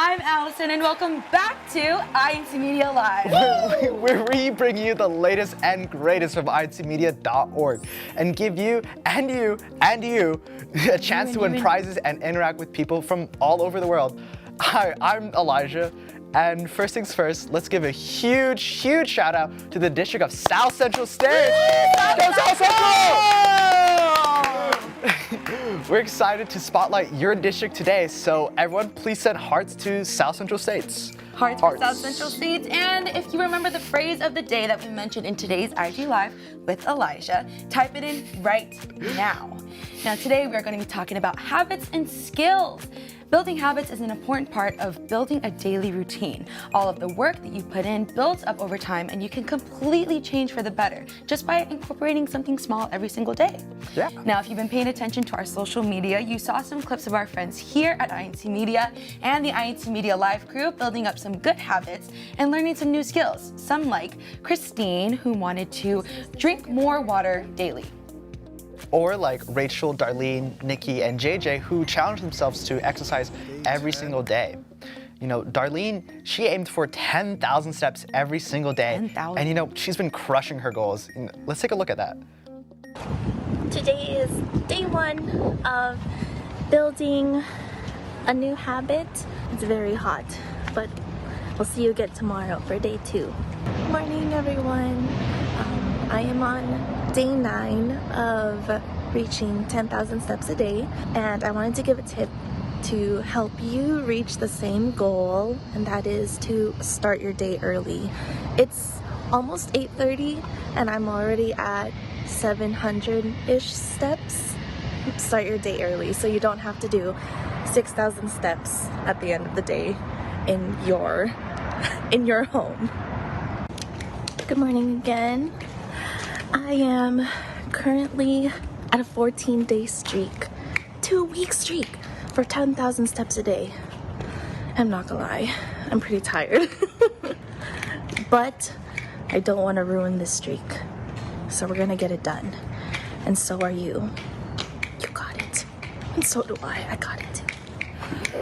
I'm Allison, and welcome back to incmedia Live. Where we bring you the latest and greatest from incmedia.org and give you and you a chance to win prizes and interact with people from all over the world. Hi, I'm Elijah, and first things first, let's give a huge shout out to the District of South Central State. Go South Central! We're excited to spotlight your district today, so everyone please send hearts to South Central States. Hearts for South Central States, and if you remember the phrase of the day that we mentioned in today's IG Live with Elijah, type it in right now. Now today we are going to be talking about habits and skills. Building habits is an important part of building a daily routine. All of the work that you put in builds up over time, and you can completely change for the better just by incorporating something small every single day. Yeah. Now, if you've been paying attention to our social media, you saw some clips of our friends here at INC Media and the INC Media Live crew building up some good habits and learning some new skills. Some like Christine, who wanted to drink more water daily. Or like Rachel, Darlene, Nikki, and JJ, who challenged themselves to exercise every single day. You know, Darlene, she aimed for 10,000 steps every single day. 10,000. And you know, she's been crushing her goals. Let's take a look at that. Today is day one of building a new habit. It's very hot, but we'll see you again tomorrow for day two. Morning, everyone. I am on day 9 of reaching 10,000 steps a day, and I wanted to give a tip to help you reach the same goal, and that is to start your day early. It's almost 8:30 and I'm already at 700-ish steps. Start your day early so you don't have to do 6,000 steps at the end of the day in your home. Good morning again. I am currently at a 14-day streak, 2-week streak for 10,000 steps a day. I'm not gonna lie, I'm pretty tired. But I don't want to ruin this streak. So we're gonna get it done. And so are you. You got it. And so do I got it.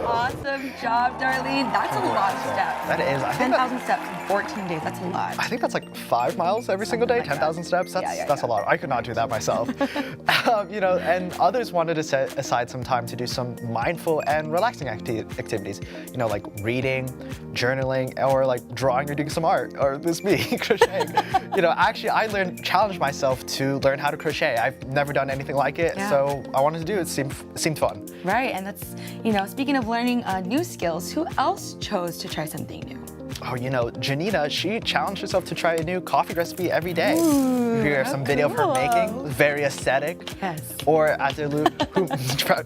Awesome job, Darlene. That's a lot of steps. That is, I think 10,000 steps in 14 days, that's a lot. I think that's like 5 miles every single day, Something like 10,000 steps. That's Yeah. a lot. I could not do that myself. You know, and others wanted to set aside some time to do some mindful and relaxing activities. You know, like reading, journaling, or like drawing or doing some art, or this me, crocheting. You know, actually, I challenged myself to learn how to crochet. I've never done anything like it, so I wanted to do it. It seemed fun. Right, and that's, you know, speaking of learning new skills, who else chose to try something new? Oh, you know, Janina, she challenged herself to try a new coffee recipe every day. Ooh, you hear some video of her making, very aesthetic. Yes. Or Adelu, who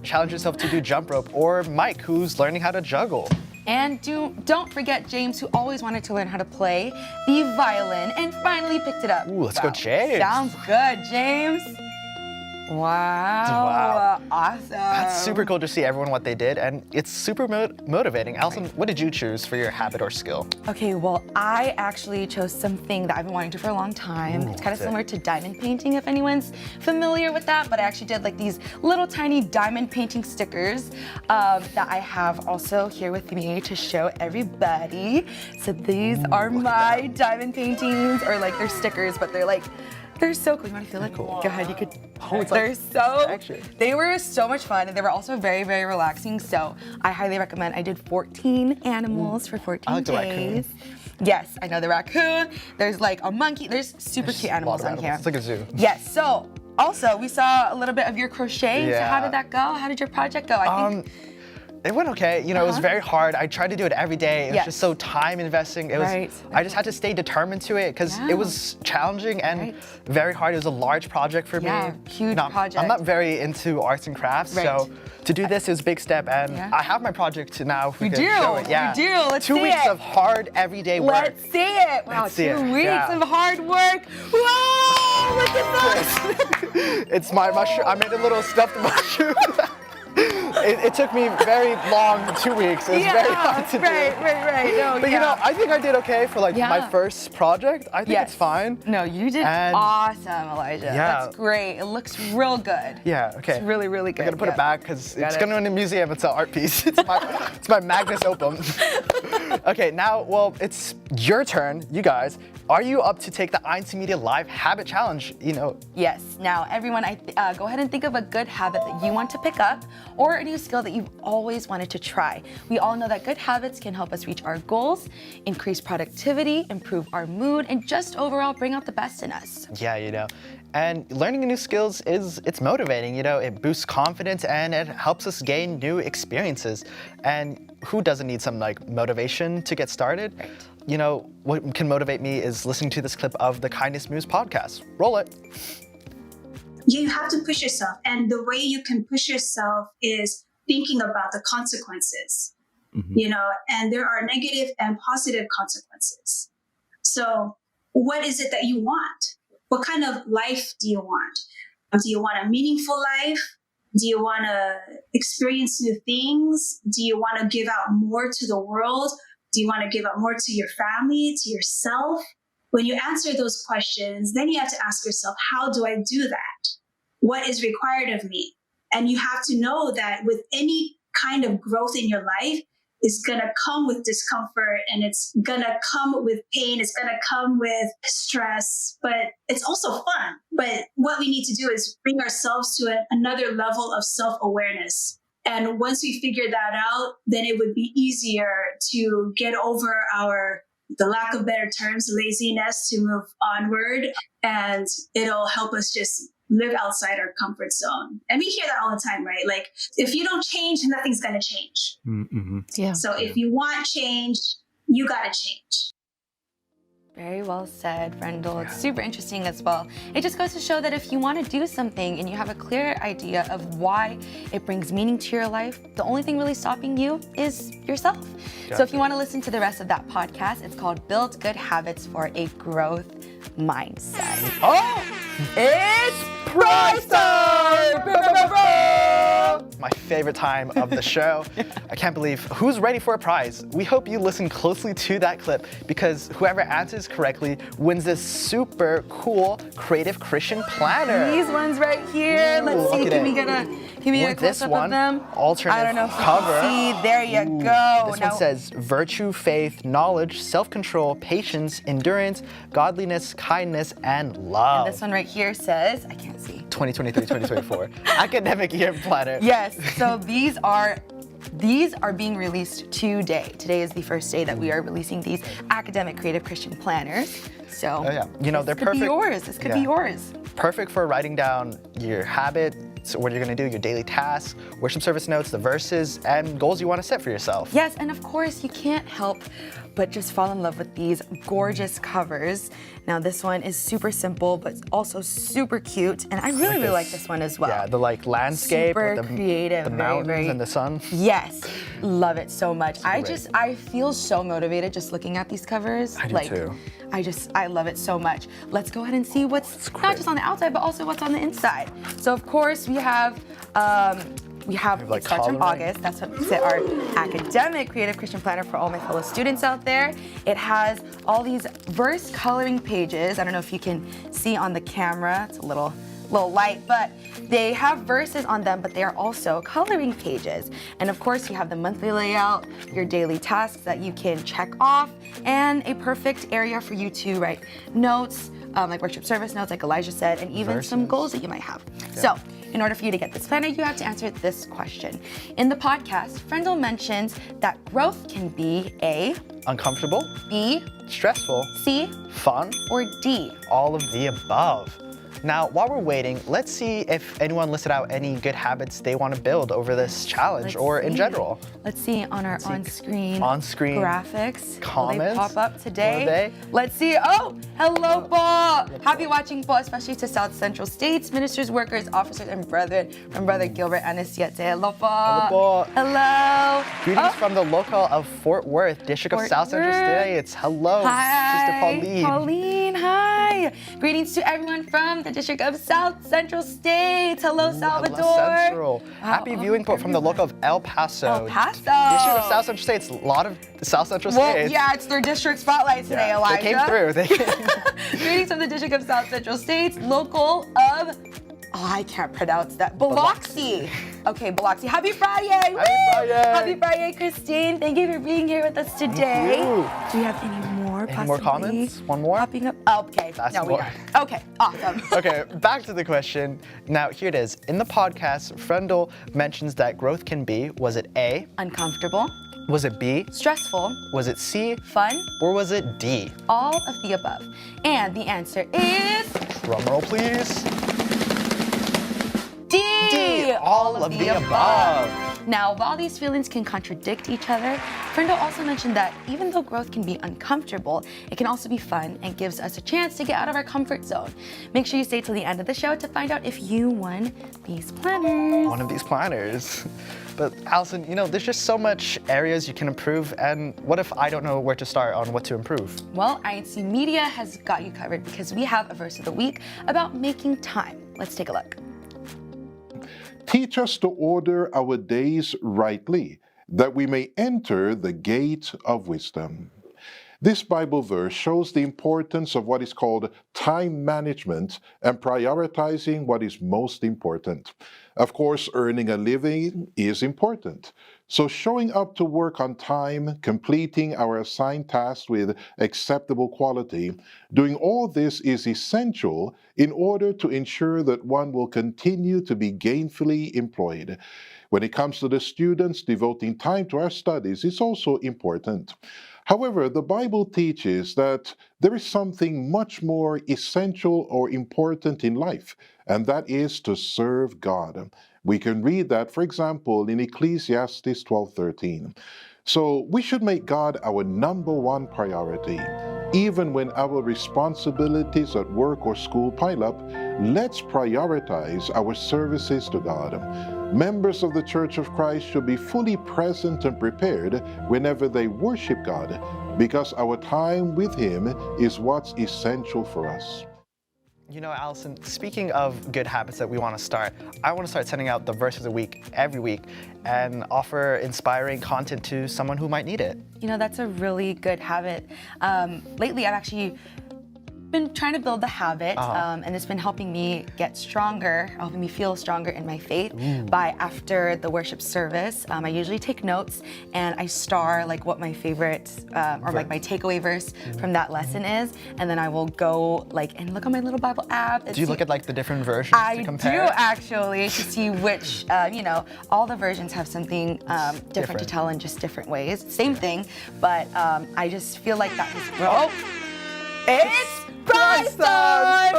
challenged herself to do jump rope. Or Mike, who's learning how to juggle. And don't forget James, who always wanted to learn how to play the violin and finally picked it up. Ooh, let's go, James. Sounds good, James. Wow. Awesome. That's super cool to see everyone what they did, and it's super motivating. Allison, what did you choose for your habit or skill? Okay, well, I actually chose something that I've been wanting to do for a long time. It's kind of similar to diamond painting, if anyone's familiar with that, but I actually did like these little tiny diamond painting stickers that I have also here with me to show everybody. So these are my diamond paintings, or like they're stickers, but they're so cool. You want to feel it? Cool. Go ahead, you could. Oh, it's they're like so. texture. They were so much fun, and they were also very, very relaxing. So I highly recommend. I did 14 animals for 14 I like the days. raccoon. Yes, I know the raccoon. There's like a monkey. There's super cute animals on here. It's like a zoo. Yes. So also we saw a little bit of your crochet. So how Yeah. did that go? How did your project go? I think. It went okay. You know, it was very hard. I tried to do it every day. It was Yes. just so time investing. It was. Right. I just had to stay determined to it because Yeah. it was challenging and Right. very hard. It was a large project for Yeah, me. huge project. I'm not very into arts and crafts, Right. so to do this is a big step. And Yeah. I have my project now. If we You could do. show it. Yeah. You do. Let's 2 see weeks it. of hard everyday work. Let's see it. Wow, Let's see 2 it. weeks Yeah. of hard work. Whoa! Look at this. It's my mushroom. I made a little stuffed mushroom. it took me very long, 2 weeks. It was very hard to do. Right. No, But you know, I think I did okay for like my Yeah. first project. I think it's fine. No, you did And- awesome, Elijah. Yeah. That's great. It looks real good. Yeah, okay. It's really, really good. I'm gonna put it back because it's gonna go in the museum. It's an art piece. It's my magnus opum. Okay, now, well, it's your turn, you guys. Are you up to take the incmedia Live Habit Challenge? You know, Yes. Now, everyone, go ahead and think of a good habit that you want to pick up or a new skill that you've always wanted to try. We all know that good habits can help us reach our goals, increase productivity, improve our mood, and just overall bring out the best in us. yeah, you know. And learning new skills it's motivating, you know, it boosts confidence and it helps us gain new experiences. And who doesn't need some like motivation to get started? Right. You know, what can motivate me is listening to this clip of the Kindness Moves podcast. Roll it. You have to push yourself. And the way you can push yourself is thinking about the consequences, you know, and there are negative and positive consequences. So what is it that you want? What kind of life do you want? Do you want a meaningful life? Do you want to experience new things? Do you want to give out more to the world? Do you want to give out more to your family, to yourself? When you answer those questions, then you have to ask yourself, how do I do that? What is required of me? And you have to know that with any kind of growth in your life, it's going to come with discomfort and it's going to come with pain. It's going to come with stress, but it's also fun. But what we need to do is bring ourselves to another level of self-awareness. And once we figure that out, then it would be easier to get over the lack of better terms, laziness, to move onward. And it'll help us just live outside our comfort zone. And we hear that all the time, right? Like, if you don't change, nothing's going to change. Mm-hmm. Yeah. So if you want change, you got to change. Very well said, Frendel. It's super interesting as well. It just goes to show that if you want to do something and you have a clear idea of why it brings meaning to your life, the only thing really stopping you is yourself. Gotcha. So if you want to listen to the rest of that podcast, it's called Build Good Habits for a Growth Mindset. Oh, It's prize time! My favorite time of the show. I can't believe who's ready for a prize. We hope you listen closely to that clip because whoever answers correctly wins this super cool creative Christian planner. These ones right here. Ooh, Let's see. look at Can we it. get a With this close up one, of them? alternative I don't know if cover. you can see. There you Ooh, go. This one says virtue, faith, knowledge, self-control, patience, endurance, godliness, kindness, and love. This one right here says, I can't see. 2023-2024 academic year planner. Yes. So these are being released today. Today is the first day that we are releasing these academic creative Christian planners. So Oh yeah, you know they're this could perfect. be yours. This could be Yeah. yours. Perfect for writing down your habits, what you're gonna do, your daily tasks, worship service notes, the verses, and goals you want to set for yourself. Yes, and of course you can't help but just fall in love with these gorgeous covers. Now this one is super simple, but also super cute, and I really like this one as well. Yeah, the like landscape Super with the, creative, the very, mountains very- and the sun. Yes, love it so much. great. I feel so motivated just looking at these covers. I do too. I love it so much. Let's go ahead and see what's not great. just on the outside, but also what's on the inside. So of course we have like, it starts from coloring. August. That's what's our academic creative Christian planner for all my fellow students out there. It has all these verse coloring pages. I don't know if you can see on the camera. It's a little light, but they have verses on them, but they are also coloring pages. And of course, you have the monthly layout, your daily tasks that you can check off, and a perfect area for you to write notes, like worship service notes, like Elijah said, and even some Verses. goals that you might have. So, in order for you to get this planner, you have to answer this question. In the podcast, Frendel mentions that growth can be A, Uncomfortable, B, stressful, C, fun, or D. all of the above. Now, while we're waiting, let's see if anyone listed out any good habits they want to build over this challenge Let's or in see. general. Let's see on our on-screen graphics, graphics. Will they comments. pop up today? Will they? Let's see. Oh, hello, Paul. Happy watching, Paul, especially to South Central States, ministers, workers, officers, and brethren from Brother Gilbert and Siete. Hello, Paul. Hello, Paul. Hello. Greetings Oh, from the local of Fort Worth, District Fort of South Central Worth. States. Hello, Hi. Sister Pauline. Pauline, hi. Greetings to everyone from the District of South Central State. Hello, Salvador. Hello, Central. Happy Oh, viewing from the look of El Paso. El Paso. District of South Central States. A lot of South Central Well, states. yeah, it's their district spotlight today, Yeah, Elijah. they came through. They came. Greetings from the District of South Central States, local of, I can't pronounce that, Biloxi. Okay, Biloxi. Happy Friday. Happy Friday. Happy Friday, Christine. Thank you for being here with us today. you. Do we have any more? Any more comments? One more? Popping up? Oh, okay. That's no, we more. don't. Okay, awesome. Okay, back to the question. Now, here it is. In the podcast, Frendel mentions that growth can be, was it A? Uncomfortable, Was it B? stressful, Was it C? fun, Or was it D? all of the above. And the answer is Drum roll, please. D. All of the above. Now, while these feelings can contradict each other, Frendo also mentioned that even though growth can be uncomfortable, it can also be fun and gives us a chance to get out of our comfort zone. Make sure you stay till the end of the show to find out if you won these planners. One of these planners. But Allison, there's just so much areas you can improve, and what if I don't know where to start on what to improve? Well, INC Media has got you covered because we have a verse of the week about making time. Let's take a look. Teach us to order our days rightly, that we may enter the gate of wisdom. This Bible verse shows the importance of what is called time management and prioritizing what is most important. Of course, earning a living is important. So showing up to work on time, completing our assigned tasks with acceptable quality, doing all this is essential in order to ensure that one will continue to be gainfully employed. When it comes to the students, devoting time to our studies is also important. However, the Bible teaches that there is something much more essential or important in life, and that is to serve God. We can read that, for example, in Ecclesiastes 12:13. So we should make God our number one priority. Even when our responsibilities at work or school pile up, let's prioritize our services to God. Members of the Church of Christ should be fully present and prepared whenever they worship God, because our time with Him is what's essential for us. Allison, speaking of good habits that we want to start, I want to start sending out the verse of the week every week and offer inspiring content to someone who might need it. That's a really good habit. Lately, I've actually been trying to build the habit, and it's been helping me get stronger, helping me feel stronger in my faith. By after the worship service, I usually take notes and I star like what my favorite or like my takeaway verse from that lesson is, and then I will go and look on my little Bible app. Do you look at the different versions to compare? I do actually, to see which, all the versions have something different to tell in just different ways. Same thing, but I just feel like that was, it's prize time!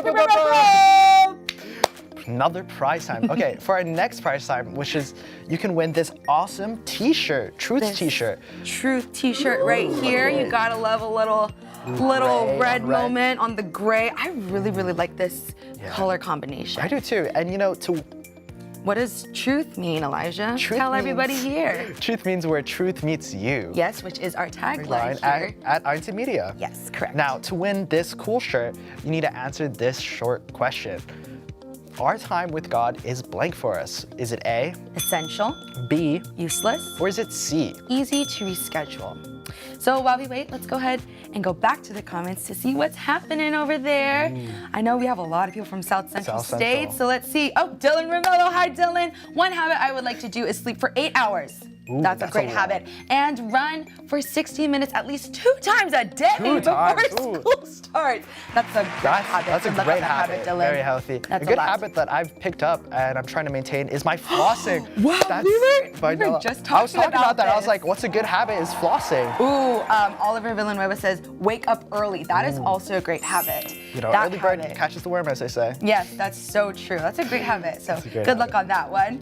Another prize time. Okay, for our next prize time, which is you can win this awesome t-shirt, Truth t-shirt. Truth t-shirt right here. You gotta love a little red moment on the gray. I really, really like this color combination. I do too. And what does truth mean, Elijah? Truth Tell means- everybody here. Truth means where truth meets you. Yes, which is our tagline here. at incmedia. Yes, correct. Now, to win this cool shirt, you need to answer this short question. Our time with God is blank for us. Is it A, Essential, B, useless, or is it C? easy to reschedule. So while we wait, let's go ahead and go back to the comments to see what's happening over there. I know we have a lot of people from South Central South State, Central. so let's see. Oh, Dylan Romello, hi Dylan. One habit I would like to do is sleep for 8 hours. Ooh, that's a that's great a lot. habit. And run for 60 minutes at least 2 times a day Two before times, ooh. school starts. That's a great habit. That's a Good luck great with that habit. Dylan. Very healthy. That's a good lot. habit that I've picked up and I'm trying to maintain is my flossing. Wow, we were just I was talking talking about that. I this. was like, what's a good habit is flossing. Ooh, Oliver Villanueva says, wake up early. That is also a great habit. That Early bird habit. catches the worm, as they say. Yes, that's so true. That's a great habit. So a great good luck on that one.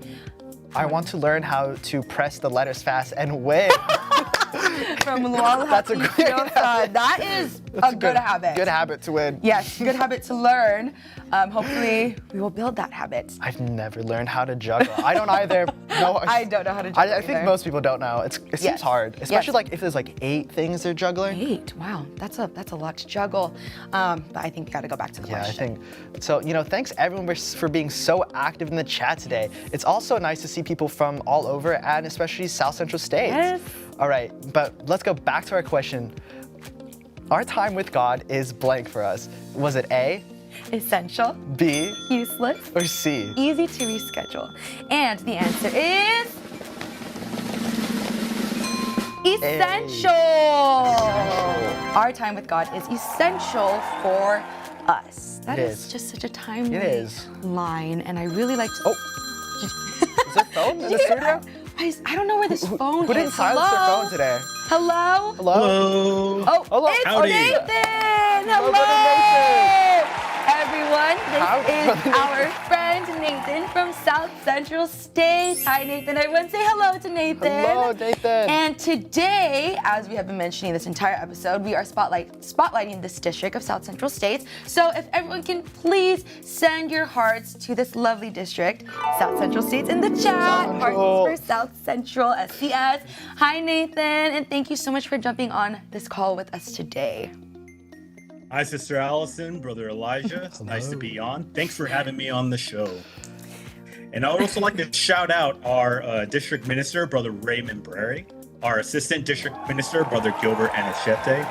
I want to learn how to press the letters fast and win. From Luau That's a great habit. That is a good habit. Good habit to win. Yes, good habit to learn. Hopefully, we will build that habit. I've never learned how to juggle. I don't either. No, I don't know how to juggle I think either. most people don't know. It seems Yes. hard, especially Yes. like if there's like 8 things they're juggling. 8, wow, that's a lot to juggle. But I think we got to go back to the Yeah, I question. think so. Thanks everyone for being so active in the chat today. It's also nice to see people from all over and especially South Central States. Yes. All right, but let's go back to our question. Our time with God is blank for us. Was it A, Essential, B, useless, or C? easy to reschedule. And the answer is essential. Our time with God is essential for us. That It is is. just such a timely It is. line, and I really like to. Is there phone in the studio? I don't know where this phone Who is. didn't silence their Hello? phone today? Hello? Hello? Hello. Oh, Hello. it's Howdy. Nathan! Hello! brother Nathan. Everyone, Howdy, this brother is our friend Nathan from South Central State. Hi, Nathan. Everyone say hello to Nathan. Hello, Nathan. And today, as we have been mentioning this entire episode, we are spotlighting this district of South Central States. So if everyone can please send your hearts to this lovely district, South Central States in the chat. Central. Hearts for South Central SCS. Hi, Nathan, and thank you so much for jumping on this call with us today. Hi, Sister Allison, Brother Elijah. It's nice to be on. Thanks for having me on the show. And I would also like to shout out our district minister, Brother Raymond Brary, our assistant district minister, Brother Gilbert Anachete,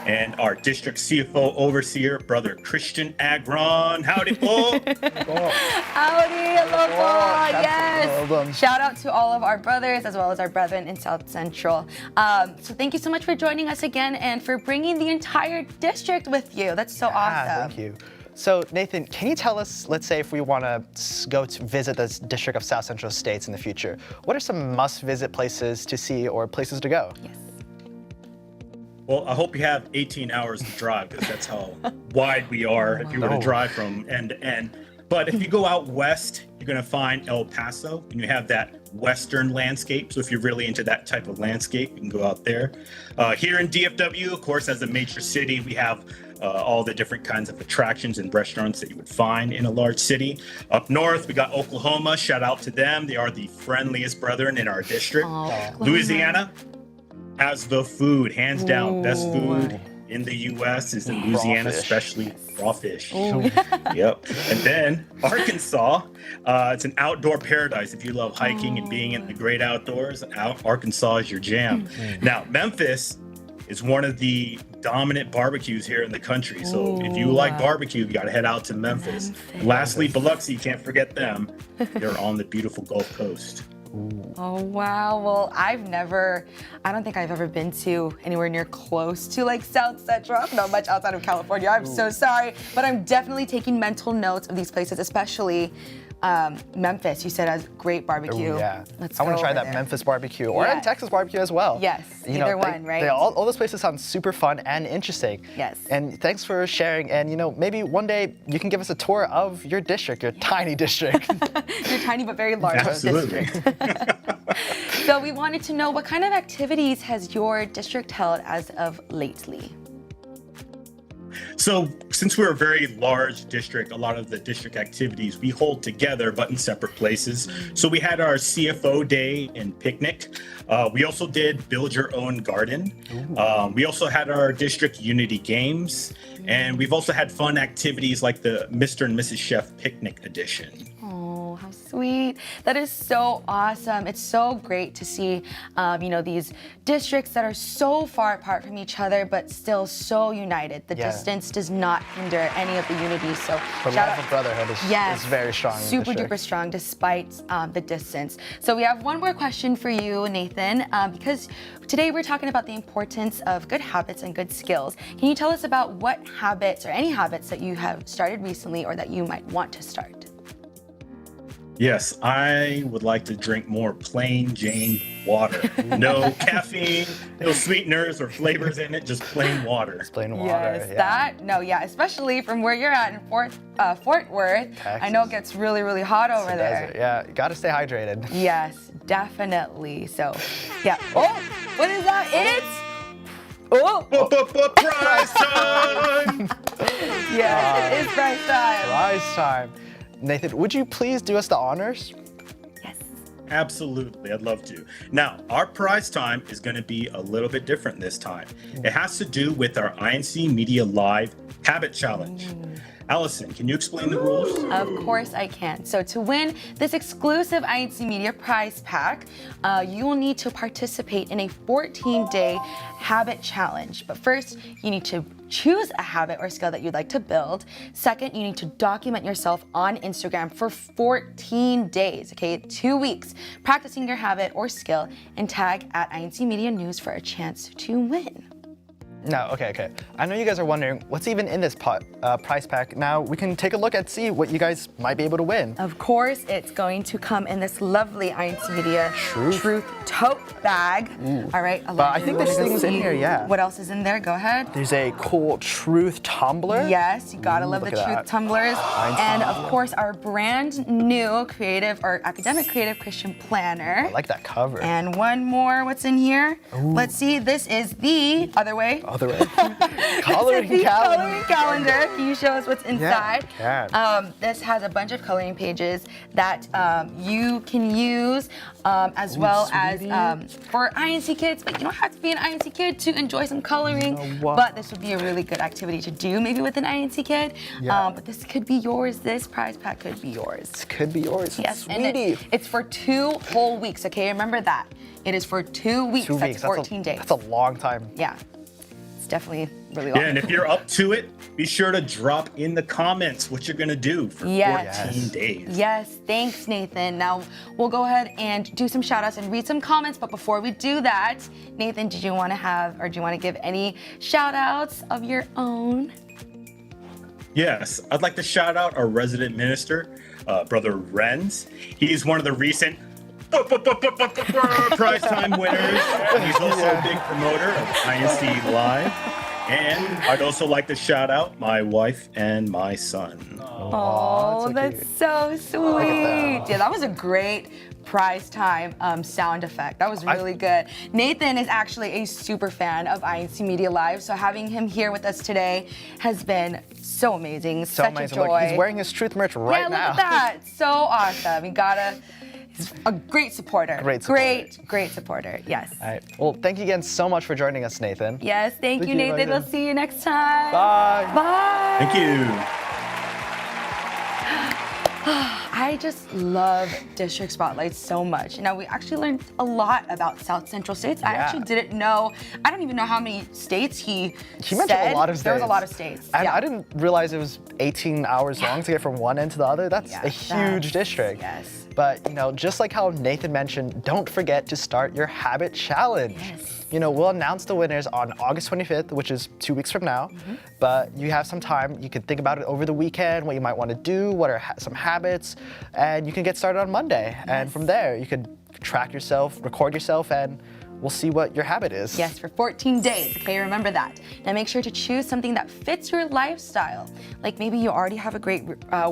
and our district CFO overseer, Brother Christian Agron. Howdy, Paul. Howdy, hello, Paul. Hello. Yes. Shout out to all of our brothers as well as our brethren in South Central. So thank you so much for joining us again and for bringing the entire district with you. That's so awesome. Thank you. So Nathan, can you tell us, let's say if we want to go to visit this district of South Central States in the future, what are some must-visit places to see or places to go? Yes. Well, I hope you have 18 hours to drive because that's how wide we are if you were to drive from end to end. But if you go out west, you're going to find El Paso, and you have that western landscape. So if you're really into that type of landscape, you can go out there. Here in DFW, of course, as a major city, we have all the different kinds of attractions and restaurants that you would find in a large city. Up north, we got Oklahoma. Shout out to them. They are the friendliest brethren in our district. Louisiana has the food, hands down. Best food in the U.S. is in Louisiana, fish. especially raw fish. Yep. And then Arkansas, it's an outdoor paradise. If you love hiking and being in the great outdoors, Arkansas is your jam. Now, Memphis is one of the dominant barbecues here in the country. So if you like barbecue, you got to head out to Memphis. Lastly, Biloxi, can't forget them. They're on the beautiful Gulf Coast. Oh, wow. Well, I don't think I've ever been to anywhere near close to like South Central. Not much outside of California. I'm so sorry. But I'm definitely taking mental notes of these places, especially Memphis. You said has great barbecue. Ooh, yeah. Let's I want go to try over that there. Memphis barbecue or Yes. Texas barbecue as well. Yes, either one, right? All those places sound super fun and interesting. Yes. And thanks for sharing. And maybe one day you can give us a tour of your district, your tiny district. Your tiny but very large Absolutely. district. So we wanted to know what kind of activities has your district held as of lately? So since we're a very large district, a lot of the district activities we hold together, but in separate places. So we had our CFO day and picnic. We also did build your own garden. We also had our district unity games. And we've also had fun activities like the Mr. and Mrs. Chef picnic edition. Oh, how sweet. That is so awesome. It's so great to see, these districts that are so far apart from each other, but still so united. The Yeah. distance does not hinder any of the unity. So The shout love out. of brotherhood is very strong in the Super district. duper strong despite the distance. So we have one more question for you, Nathan, because today we're talking about the importance of good habits and good skills. Can you tell us about what habits or any habits that you have started recently or that you might want to start? Yes, I would like to drink more plain Jane water. No caffeine, no sweeteners or flavors in it, just plain water. Plain water. Yes, especially from where you're at in Fort Worth. I know it gets really, really hot over there. Desert. Yeah, you gotta stay hydrated. Yes, definitely. So, yeah. Oh, What is that? It's Prize time! yes, it is prize time. Prize time. Nathan, would you please do us the honors? Yes. Absolutely, I'd love to. Now, our prize time is going to be a little bit different this time. It has to do with our INC Media Live Habit Challenge. Allison, can you explain the rules? Of course I can. So to win this exclusive INC Media prize pack, you will need to participate in a 14-day habit challenge. But first, you need to choose a habit or skill that you'd like to build. Second, you need to document yourself on Instagram for 14 days, okay? 2 weeks, practicing your habit or skill, and tag at INC Media News for a chance to win. No, okay. I know you guys are wondering what's even in this prize pack. Now we can take a look and see what you guys might be able to win. Of course, it's going to come in this lovely INC Media Truth tote bag. All right. But I think there's things in here, yeah. What else is in there? Go ahead. There's a cool Truth tumbler. Yes, you gotta love the look at Truth that. tumblers. And of course, our brand new creative or academic creative Christian planner. I like that cover. And one more, what's in here? Let's see, this is the other way. Other way. This Coloring is the calendar. coloring calendar. Can you show us what's inside? Yeah, I can. This has a bunch of coloring pages that you can use as well as for INC kids, but you don't have to be an INC kid to enjoy some coloring. You know what? But this would be a really good activity to do maybe with an INC kid. Yeah. But this could be yours. This prize pack could be yours. This could be yours. Yes, Sweetie. and it's for 2 whole weeks, okay? Remember that. It is for 2 weeks. 2 weeks. That's 14 days. That's a long time. Yeah. It's definitely really long. Yeah, and if you're up to it, be sure to drop in the comments what you're going to do for Yes. 14 days. Yes, thanks, Nathan. Now, we'll go ahead and do some shout outs and read some comments. But before we do that, Nathan, do you want to give any shout outs of your own? Yes, I'd like to shout out our resident minister, Brother Renz. He's one of the recent prize time winners. He's also a big promoter of INC Live. And I'd also like to shout out my wife and my son. Oh, that's so sweet. Yeah, that was a great prize time sound effect. That was really good. Nathan is actually a super fan of INC Media Live, so having him here with us today has been so amazing. So Such amazing. a joy. Look, he's wearing his Truth merch right now. Yeah, look at that. So awesome. He's a great supporter. Great supporter. Great supporter. Yes. All right. Well, thank you again so much for joining us, Nathan. Yes, thank you, you, Nathan. Nathan. We'll see you next time. Bye. Bye. Thank you. I just love District Spotlight so much. Now, we actually learned a lot about South Central states. I Yeah. actually didn't know, I don't even know how many states he mentioned said. a lot of states. There was a lot of states. And yeah. I didn't realize it was 18 hours long to get from one end to the other. That's Yeah, a huge district. Yes. But, just like how Nathan mentioned, don't forget to start your habit challenge. Yes. We'll announce the winners on August 25th, which is 2 weeks from now. But you have some time. You can think about it over the weekend, what you might want to do, what are some habits, and you can get started on Monday. And from there, you can track yourself, record yourself, and we'll see what your habit is. Yes, for 14 days, okay? Remember that. Now make sure to choose something that fits your lifestyle. Like maybe you already have a great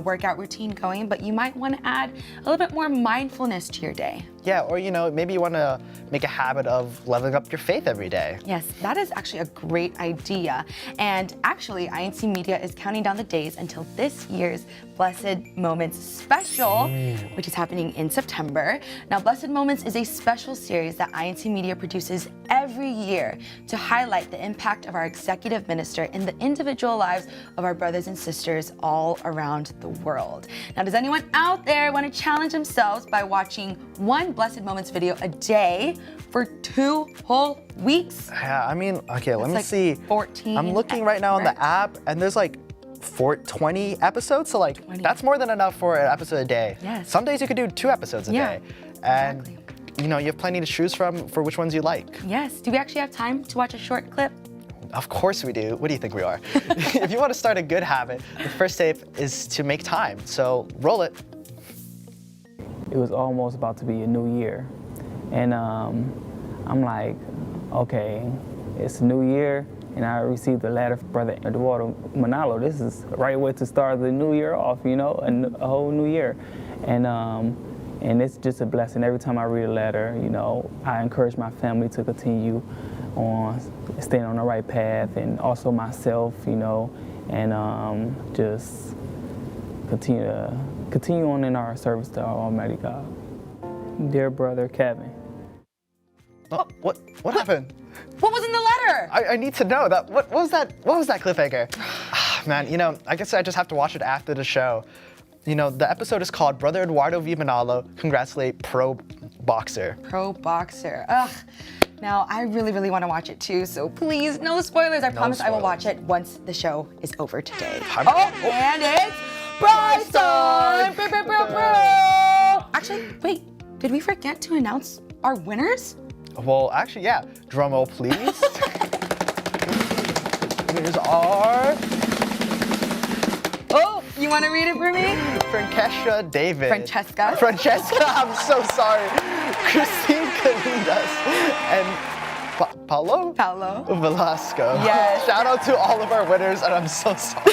workout routine going, but you might want to add a little bit more mindfulness to your day. Yeah, or maybe you want to make a habit of leveling up your faith every day. Yes, that is actually a great idea. And actually, INC Media is counting down the days until this year's Blessed Moments special, which is happening in September. Now, Blessed Moments is a special series that INC Media produces every year to highlight the impact of our executive minister in the individual lives of our brothers and sisters all around the world. Now, does anyone out there want to challenge themselves by watching one Blessed Moments video a day for 2 whole weeks? Yeah, okay, let me like see. 14 I'm looking right now on the app, and there's like 20 episodes, so 20. that's more than enough for an episode a day. Yes. Some days you could do 2 episodes a Yeah, day. And exactly. you have plenty to choose from for which ones you like. Yes. Do we actually have time to watch a short clip? Of course we do. What do you think we are? If you want to start a good habit, the first step is to make time. So roll it. It was almost about to be a new year. And I'm like, okay, it's a new year, and I received a letter from Brother Eduardo Manalo. This is the right way to start the new year off, a whole new year. And And it's just a blessing. Every time I read a letter, you know, I encourage my family to continue on staying on the right path, and also myself, you know, and just continue on in our service to our Almighty God. Dear brother Kevin. Oh, what happened? What was in the letter? I need to know that. What was that? What was that cliffhanger? Man, you know, I guess I just have to watch it after the show. You know, the episode is called Brother Eduardo V. Manalo Congratulate Pro Boxer. Pro Boxer. Ugh. Now, I really want to watch it too, so please, no spoilers. I promise I will watch it once the show is over today. And it's prize time! Actually, wait, did we forget to announce our winners? Well, actually, yeah. Drum roll, please. Winners are... Oh, you want to read it for me? Francesca David. Francesca. I'm so sorry. Christine Calidas and Paulo Velasco. Yes. Shout out to all of our winners, and I'm so sorry.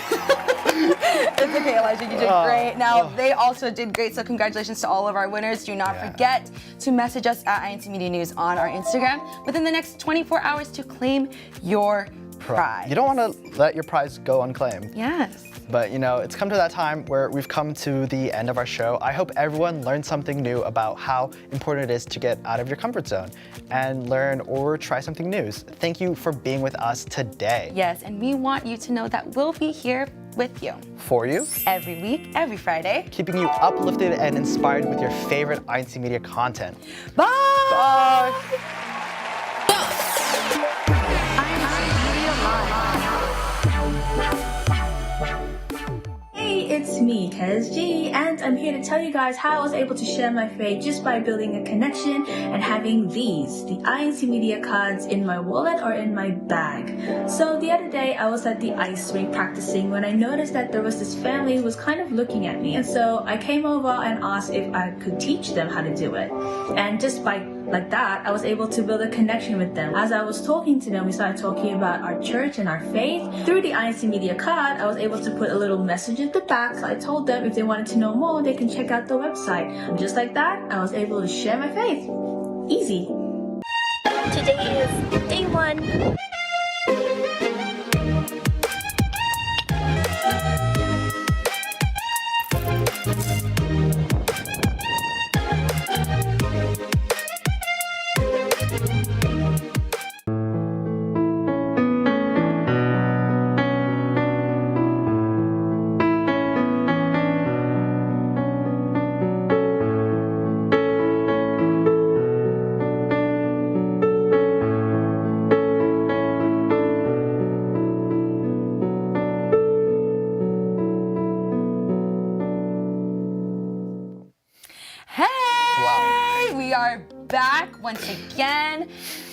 It's okay, Elijah, you did great. Now, they also did great, so congratulations to all of our winners. Do not forget to message us at INC Media News on our Instagram within the next 24 hours to claim your prize. You don't want to let your prize go unclaimed. Yes. But you know, it's come to that time where we've come to the end of our show. I hope everyone learned something new about how important it is to get out of your comfort zone and learn or try something new. Thank you for being with us today. Yes, and we want you to know that we'll be here with you. For you. Every week, every Friday. Keeping you uplifted and inspired with your favorite INC Media content. Bye! Bye! Hey, it's me, KSG, and I'm here to tell you guys how I was able to share my faith just by building a connection and having the INC Media cards in my wallet or in my bag. So the other day I was at the ice rink practicing when I noticed that there was this family who was kind of looking at me, and so I came over and asked if I could teach them how to do it. And just by like that, I was able to build a connection with them. As I was talking to them, we started talking about our church and our faith. Through the INC Media card, I was able to put a little message at the back, so I told them if they wanted to know more, they can check out the website. And just like that, I was able to share my faith. Easy. Today is day 1. Back once again.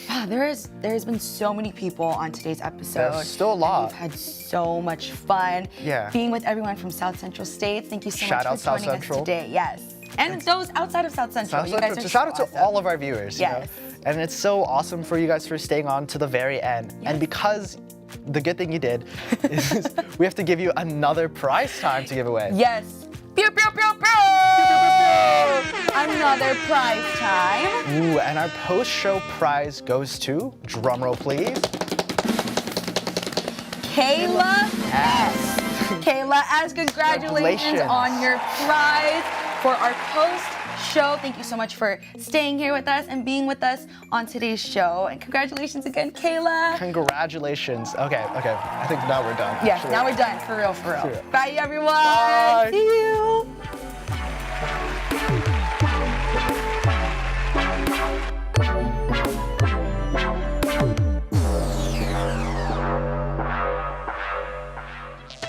Wow, there's been so many people on today's episode. There's still a lot. We've had so much fun. Yeah. Being with everyone from South Central States. Thank you so Shout much out for South joining Central. us today. Yes. And those outside of South Central. You guys are shout out awesome. to all of our viewers. Yes. You know? And it's so awesome for you guys for staying on to the very end. Yes. And because the good thing you did is we have to give you another prize time to give away. Yes. Pew, pew, pew, pew. Another prize time. Ooh, and our post-show prize goes to, drumroll please, Kayla S. Kayla S, congratulations on your prize for our post-show. Thank you so much for staying here with us and being with us on today's show. And congratulations again, Kayla. Congratulations. Okay. I think now we're done. Yes, actually. now we're done. For real. For real. Bye, everyone. Bye. See you.